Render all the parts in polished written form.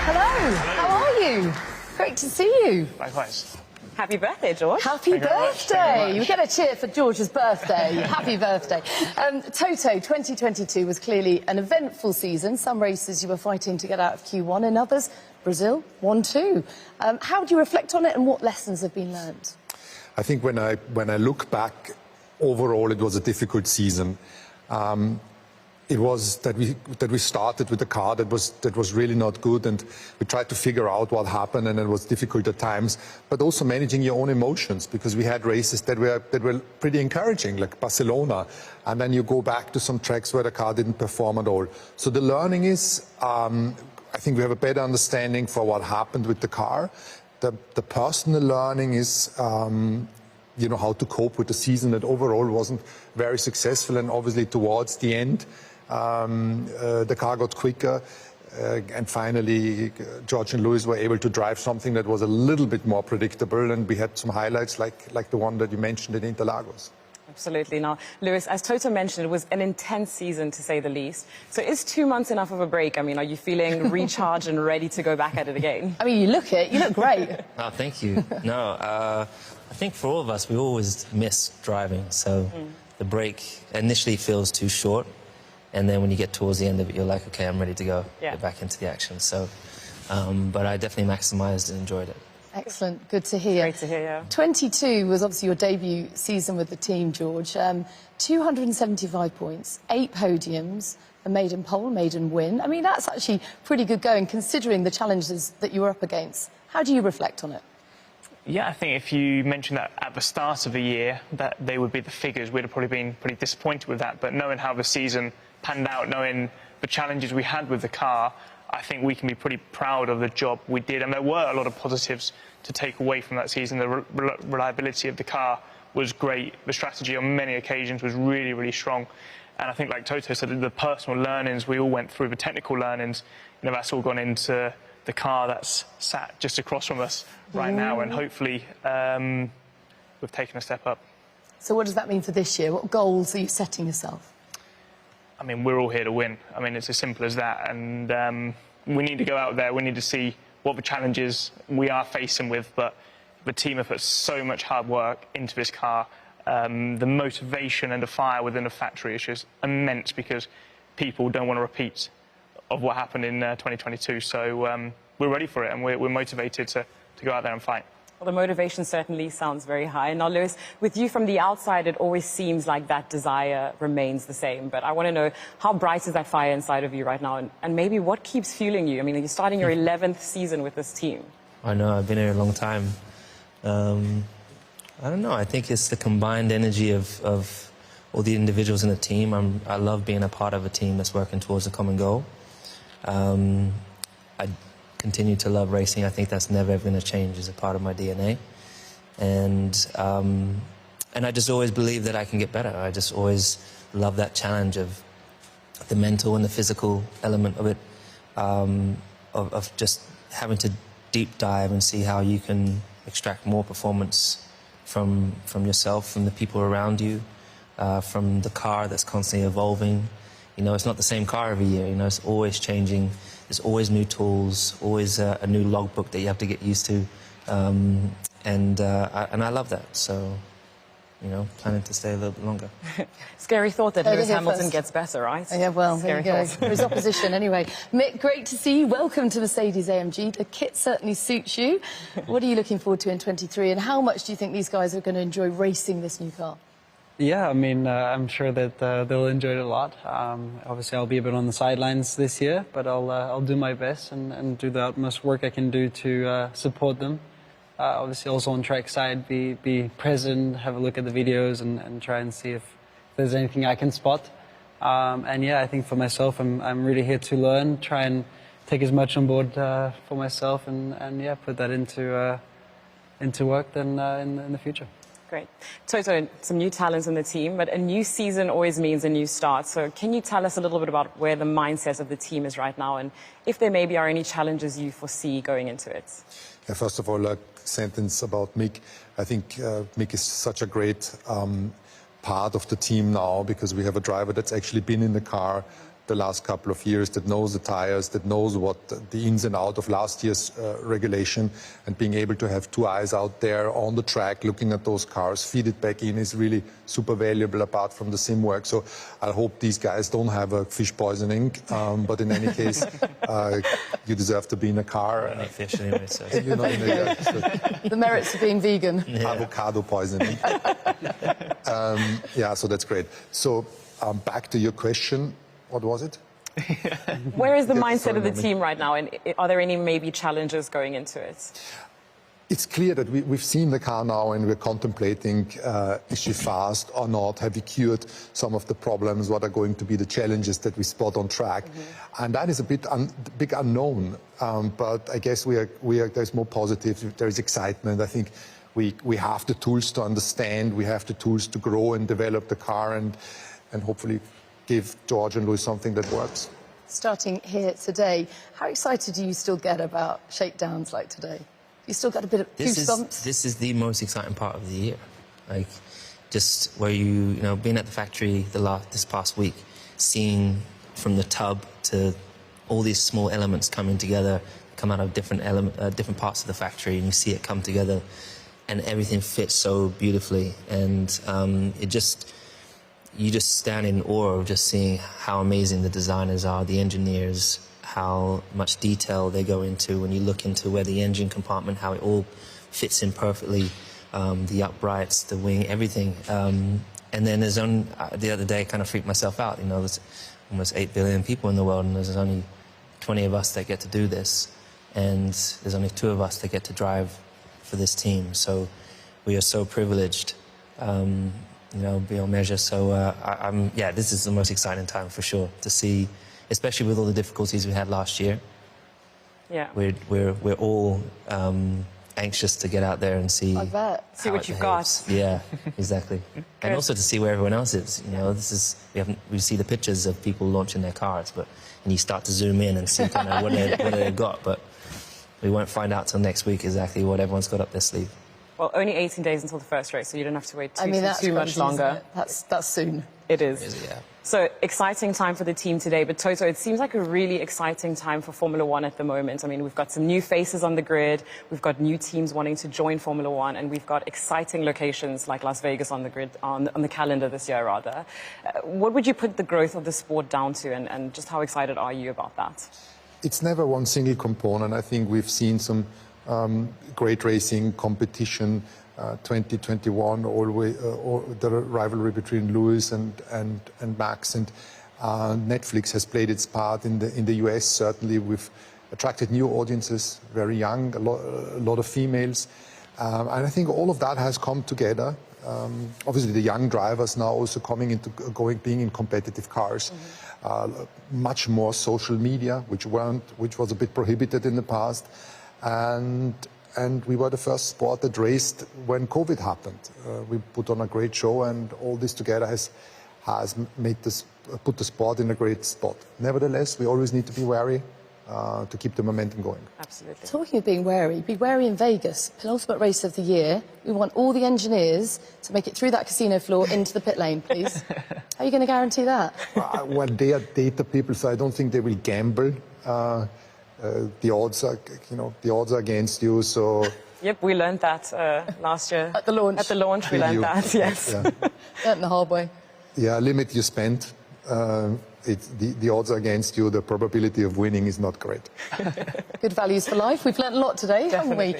Hello. How are you? Great to see you. Likewise. Happy birthday, George. Happy birthday. We get a cheer for George's birthday. Happy birthday. Toto, 2022 was clearly an eventful season. Some races you were fighting to get out of Q1 and others, Brazil, won too. How do you reflect on it and what lessons have been learned? I think when I look back, overall it was a difficult season. It was that we started with a car that was really not good, and we tried to figure out what happened, and it was difficult at times. But also managing your own emotions, because we had races that were pretty encouraging, like Barcelona, and then you go back to some tracks where the car didn't perform at all. So the learning is, I think we have a better understanding for what happened with the car. The personal learning is, you know, how to cope with the season that overall wasn't very successful, and obviously towards the end, the car got quicker, and finally George and Lewis were able to drive something that was a little bit more predictable, and we had some highlights like the one that you mentioned in Interlagos. Absolutely. Now, Lewis, as Toto mentioned, it was an intense season, to say the least. So is 2 months enough of a break? I mean, are you feeling recharged and ready to go back at it again? I mean, you look great. Oh, thank you. No, I think for all of us, we always miss driving. So the break initially feels too short. And then when you get towards the end of it, you're like, okay, I'm ready to go, get back into the action. So, but I definitely maximized and enjoyed it. Excellent, good to hear. Great to hear, yeah. 22 was obviously your debut season with the team, George. 275 points, 8 podiums, a maiden pole, maiden win. I mean, that's actually pretty good going, considering the challenges that you were up against. How do you reflect on it? Yeah, I think if you mentioned that at the start of the year, that they would be the figures, we'd have probably been pretty disappointed with that. But knowing how the season panned out, knowing the challenges we had with the car, I think we can be pretty proud of the job we did. And there were a lot of positives to take away from that season. The reliability of the car was great. The strategy on many occasions was really, really strong. And I think, like Toto said, the personal learnings we all went through, the technical learnings, you know, that's all gone into the car that's sat just across from us right now. And hopefully we've taken a step up. So what does that mean for this year? What goals are you setting yourself? I mean, we're all here to win. I mean, it's as simple as that. And we need to go out there. We need to see what the challenges we are facing with. But the team have put so much hard work into this car. The motivation and the fire within the factory is just immense, because people don't want to repeat of what happened in 2022. So we're ready for it, and we're motivated to go out there and fight. Well, the motivation certainly sounds very high. Now, Lewis, with you from the outside, it always seems like that desire remains the same. But I want to know, how bright is that fire inside of you right now? And maybe what keeps fueling you? I mean, you're starting your 11th season with this team. I know, I've been here a long time. I don't know, I think it's the combined energy of all the individuals in the team. I love being a part of a team that's working towards a common goal. I continue to love racing. I think that's never ever going to change as a part of my DNA. And I just always believe that I can get better. I just always love that challenge of the mental and the physical element of it, of just having to deep dive and see how you can extract more performance from yourself, from the people around you, from the car that's constantly evolving. You know, it's not the same car every year. You know, it's always changing. There's always new tools, always a new logbook that you have to get used to, and I love that. So, you know, planning to stay a little bit longer. Scary thought that Lewis Hamilton gets better, right? Yeah, well, there you go. There is opposition anyway. Mick, great to see you. Welcome to Mercedes AMG. The kit certainly suits you. What are you looking forward to in 23, and how much do you think these guys are going to enjoy racing this new car? Yeah, I mean, I'm sure that they'll enjoy it a lot. Obviously, I'll be a bit on the sidelines this year, but I'll do my best and do the utmost work I can do to support them. Obviously, also on track side, be present, have a look at the videos, and try and see if there's anything I can spot. And yeah, I think for myself, I'm really here to learn, try and take as much on board for myself, and yeah, put that into work then in the future. Great. Toto, some new talents in the team, but a new season always means a new start. So can you tell us a little bit about where the mindset of the team is right now, and if there maybe are any challenges you foresee going into it? Yeah, first of all, a sentence about Mick. I think Mick is such a great part of the team now, because we have a driver that's actually been in the car the last couple of years, that knows the tires, that knows what the ins and out of last year's regulation, and being able to have 2 eyes out there on the track looking at those cars, feed it back in, is really super valuable apart from the sim work. So I hope these guys don't have a fish poisoning, but in any case, you deserve to be in a car. I eat fish anyway, so. You know, The merits of being vegan. avocado poisoning. Yeah, so that's great. So back to your question. What was it? Where is the Yeah, mindset sorry, of the Romy. team right now, and are there any maybe challenges going into it? It's clear that we've seen the car now and we're contemplating, is she fast or not? Have we cured some of the problems? What are going to be the challenges that we spot on track? And that is a big unknown. But I guess there's more positive, there's excitement. I think we have the tools to understand, we have the tools to grow and develop the car and hopefully give George and Louis something that works. Starting here today, how excited do you still get about shakedowns like today? You still got a bit of goosebumps? This is the most exciting part of the year. Like, just where you know, being at the factory this past week, seeing from the tub to all these small elements coming together, come out of different parts of the factory, and you see it come together, and everything fits so beautifully, and you just stand in awe of just seeing how amazing the designers are, the engineers, how much detail they go into when you look into where the engine compartment, how it all fits in perfectly, the uprights, the wing, everything. And then the other day I kind of freaked myself out. You know, there's almost 8 billion people in the world, and there's only 20 of us that get to do this. And there's only 2 of us that get to drive for this team. So we are so privileged. You know, beyond measure. So yeah, this is the most exciting time for sure to see, especially with all the difficulties we had last year. Yeah. We're all anxious to get out there and see. I bet. See how what it you've behaves. got. Yeah, exactly. And also to see where everyone else is. You know, we see the pictures of people launching their cars, and you start to zoom in and see kind of what they've got, but we won't find out till next week exactly what everyone's got up their sleeve. Well, only 18 days until the first race, so you don't have to wait too that's much crazy, longer. isn't it? That's soon. It is. Yeah. So, exciting time for the team today. But Toto, it seems like a really exciting time for Formula One at the moment. I mean, we've got some new faces on the grid. We've got new teams wanting to join Formula One. And we've got exciting locations like Las Vegas on the grid, on the calendar this year, rather. What would you put the growth of the sport down to? And just how excited are you about that? It's never one single component. I think we've seen some great racing competition. 2021, the rivalry between Lewis and Max, and Netflix has played its part in the US. Certainly, we've attracted new audiences, very young, a lot of females, and I think all of that has come together. Obviously, the young drivers now also being in competitive cars. Much more social media, which was a bit prohibited in the past, and we were the first sport that raced when COVID happened. We put on a great show, and all this together has put the sport in a great spot. Nevertheless, we always need to be wary to keep the momentum going. Absolutely. Talking of being wary, be wary in Vegas, penultimate race of the year. We want all the engineers to make it through that casino floor into the pit lane, please. How are you going to guarantee that? Well, they are data people, so I don't think they will gamble. The odds are against you, so... Yep, we learned that last year. At the launch. At the launch, we learned that, yes. Yeah. Learned the hard way. Yeah, limit your spend. The odds are against you. The probability of winning is not great. Good values for life. We've learnt a lot today, haven't we?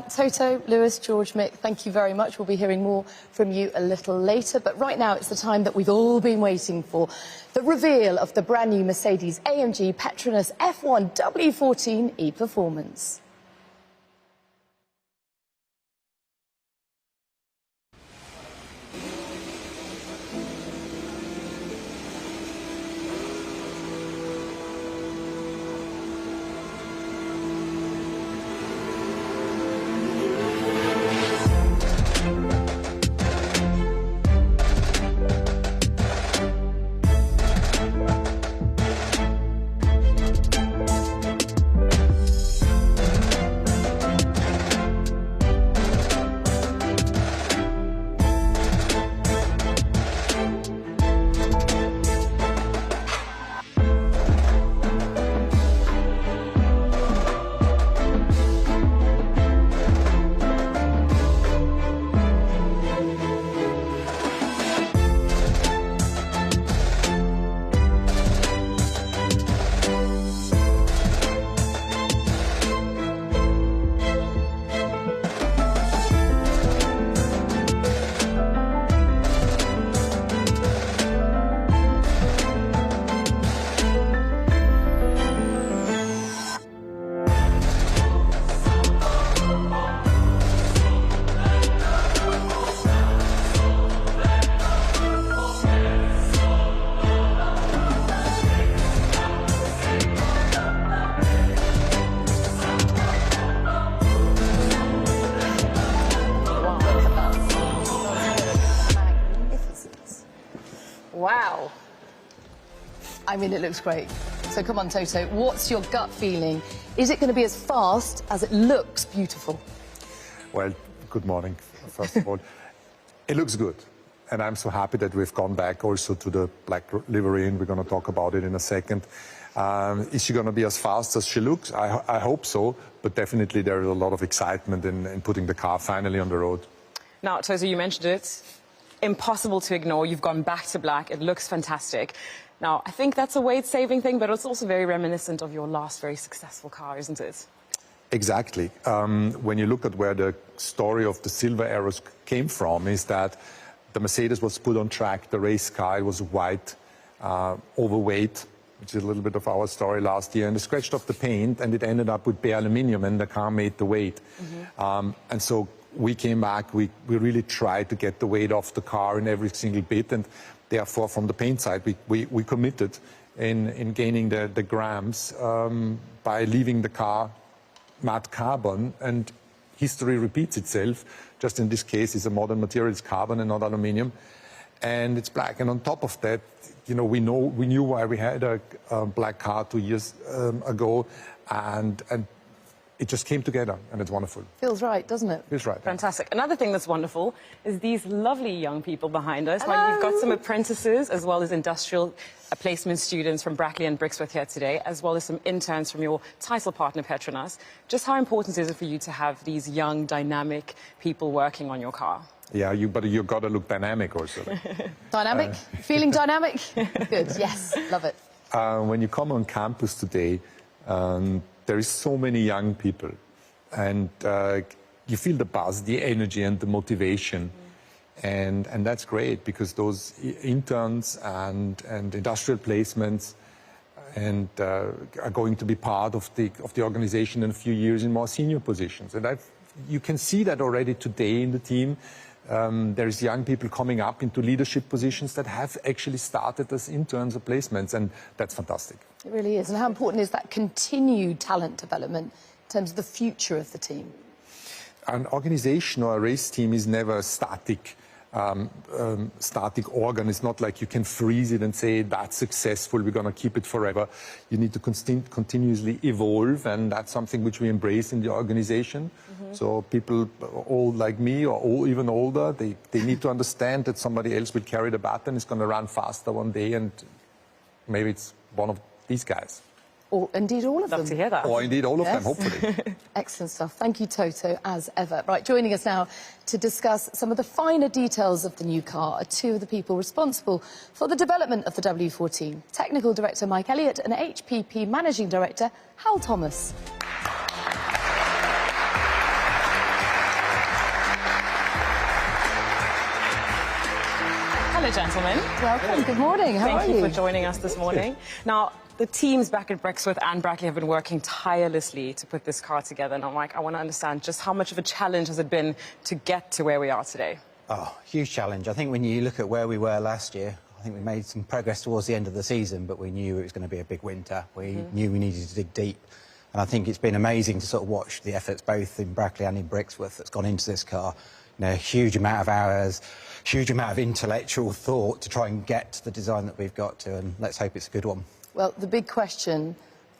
Toto, Lewis, George, Mick, thank you very much. We'll be hearing more from you a little later. But right now, it's the time that we've all been waiting for. The reveal of the brand new Mercedes AMG Petronas F1W14 e-Performance. I mean, it looks great. So come on, Toto, what's your gut feeling? Is it going to be as fast as it looks beautiful? Well, good morning, first of all. It looks good. And I'm so happy that we've gone back also to the black livery, and we're going to talk about it in a second. Is she going to be as fast as she looks? I hope so, but definitely there is a lot of excitement in putting the car finally on the road. Now, Toto, you mentioned it. Impossible to ignore. You've gone back to black. It looks fantastic. Now, I think that's a weight-saving thing, but it's also very reminiscent of your last very successful car, isn't it? Exactly. When you look at where the story of the silver arrows came from, is that the Mercedes was put on track, the race car, it was white, overweight, which is a little bit of our story last year, and it scratched off the paint, and it ended up with bare aluminium, and the car made the weight. And so we came back, we really tried to get the weight off the car in every single bit, and therefore from the paint side, we committed in gaining the grams by leaving the car matte carbon, and history repeats itself. Just in this case, it's a modern material, it's carbon and not aluminium, and it's black. And on top of that, you know, we knew why we had a black car 2 years ago, and it just came together, and it's wonderful. Feels right, doesn't it? Feels right. Fantastic. Another thing that's wonderful is these lovely young people behind us. Like, you've got some apprentices as well as industrial placement students from Brackley and Brixworth here today, as well as some interns from your title partner, Petronas. Just how important is it for you to have these young, dynamic people working on your car? Yeah, but you've got to look dynamic also. Dynamic? Feeling dynamic? Good, yes, love it. When you come on campus today, there is so many young people, and you feel the buzz, the energy and the motivation. And that's great, because those interns and industrial placements and are going to be part of the organization in a few years in more senior positions. And you can see that already today in the team. There's young people coming up into leadership positions that have actually started as interns or placements, and that's fantastic. It really is. And how important is that continued talent development in terms of the future of the team? An organization or a race team is never a static organ. It's not like you can freeze it and say that's successful, we're going to keep it forever. You need to continuously evolve, and that's something which we embrace in the organization. So people old like me, or even older, they need to understand that somebody else will carry the baton, is going to run faster one day, and maybe it's one of these guys. Or indeed all of them. Love to hear that. Or indeed all of them, hopefully. Excellent stuff. Thank you, Toto, as ever. Right, joining us now to discuss some of the finer details of the new car are two of the people responsible for the development of the W14. Technical Director Mike Elliott and HPP Managing Director Hal Thomas. Hello, gentlemen. Welcome. Good morning. How are you? Thank you for joining us this morning. Now, the teams back at Brixworth and Brackley have been working tirelessly to put this car together. Now, Mike, I want to understand just how much of a challenge has it been to get to where we are today? Oh, huge challenge. I think when you look at where we were last year, I think we made some progress towards the end of the season, but we knew it was going to be a big winter. We knew we needed to dig deep. And I think it's been amazing to sort of watch the efforts both in Brackley and in Brixworth that's gone into this car. You know, a huge amount of hours, huge amount of intellectual thought to try and get to the design that we've got to, and let's hope it's a good one. Well, the big question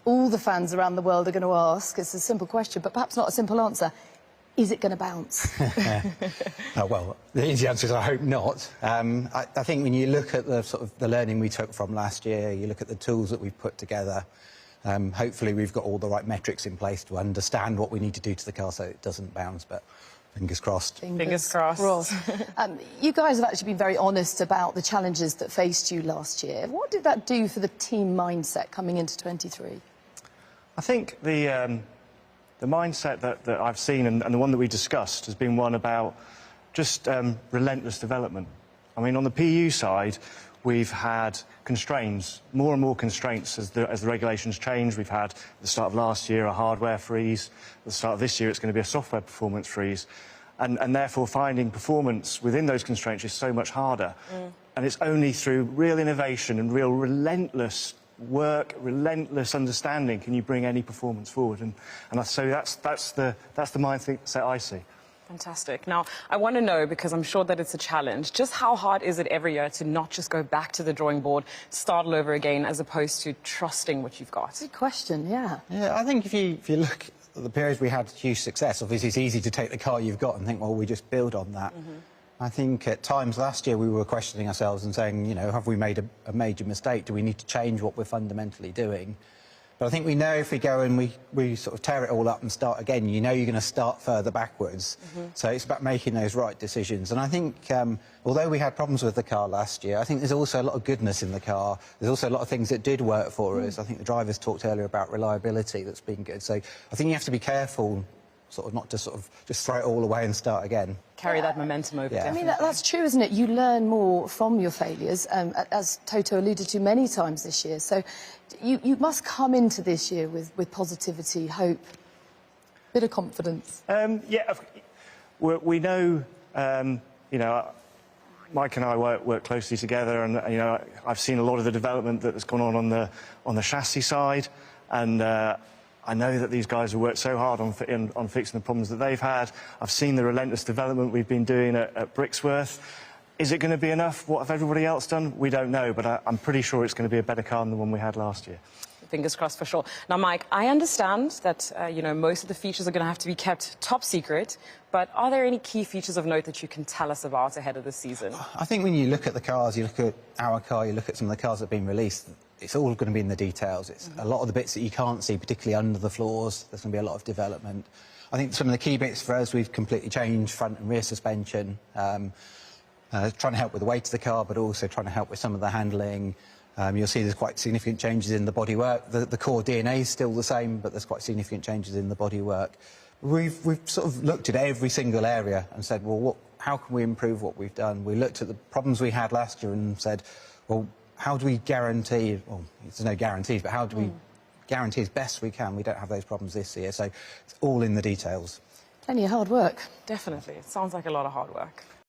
all the fans around the world are going to ask, it's a simple question, but perhaps not a simple answer. Is it going to bounce? Well, the easy answer is I hope not. I think when you look at the sort of the learning we took from last year, you look at the tools that we've put together, hopefully we've got all the right metrics in place to understand what we need to do to the car so it doesn't bounce, but fingers crossed. Fingers crossed. You guys have actually been very honest about the challenges that faced you last year. What did that do for the team mindset coming into 23? I think the mindset that I've seen and the one that we discussed has been one about just relentless development. I mean, on the PU side, we've had constraints, more and more constraints as the regulations change. We've had, at the start of last year, a hardware freeze. At the start of this year, it's going to be a software performance freeze. And therefore, finding performance within those constraints is so much harder. And it's only through real innovation and real relentless work, relentless understanding can you bring any performance forward. And so that's the mindset I see. Fantastic. Now, I want to know, because I'm sure that it's a challenge, just how hard is it every year to not just go back to the drawing board, start all over again, as opposed to trusting what you've got? Good question, yeah. Yeah, I think if you look at the periods we had huge success, obviously it's easy to take the car you've got and think, well, we just build on that. I think at times last year we were questioning ourselves and saying, you know, have we made a major mistake? Do we need to change what we're fundamentally doing? But I think we know if we go and we sort of tear it all up and start again, you know you're going to start further backwards. So it's about making those right decisions. And I think, although we had problems with the car last year, I think there's also a lot of goodness in the car. There's also a lot of things that did work for us. I think the drivers talked earlier about reliability that's been good. So I think you have to be careful, sort of not to sort of just throw it all away and start again. Carry that momentum over. I mean, that's true, isn't it? You learn more from your failures, as Toto alluded to many times this year. So you must come into this year with positivity, hope, bit of confidence. Yeah, we know, you know, Mike and I work closely together, and you know, I've seen a lot of the development that's gone on the chassis side, and I know that these guys have worked so hard on fixing the problems that they've had. I've seen the relentless development we've been doing at Brixworth. Is it going to be enough? What have everybody else done? We don't know, but I'm pretty sure it's going to be a better car than the one we had last year. Fingers crossed for sure. Now, Mike, I understand that, you know, most of the features are going to have to be kept top secret, but are there any key features of note that you can tell us about ahead of the season? I think when you look at the cars, you look at our car, you look at some of the cars that have been released, it's all going to be in the details. It's a lot of the bits that you can't see, particularly under the floors. There's going to be a lot of development. I think some of the key bits for us, we've completely changed front and rear suspension, trying to help with the weight of the car, but also trying to help with some of the handling. You'll see there's quite significant changes in the bodywork. The core DNA is still the same, but there's quite significant changes in the bodywork. We've sort of looked at every single area and said, well, how can we improve what we've done? We looked at the problems we had last year and said, well, how do we guarantee, well, there's no guarantees, but how do we guarantee as best we can we don't have those problems this year? So it's all in the details. Plenty of hard work. Definitely. It sounds like a lot of hard work.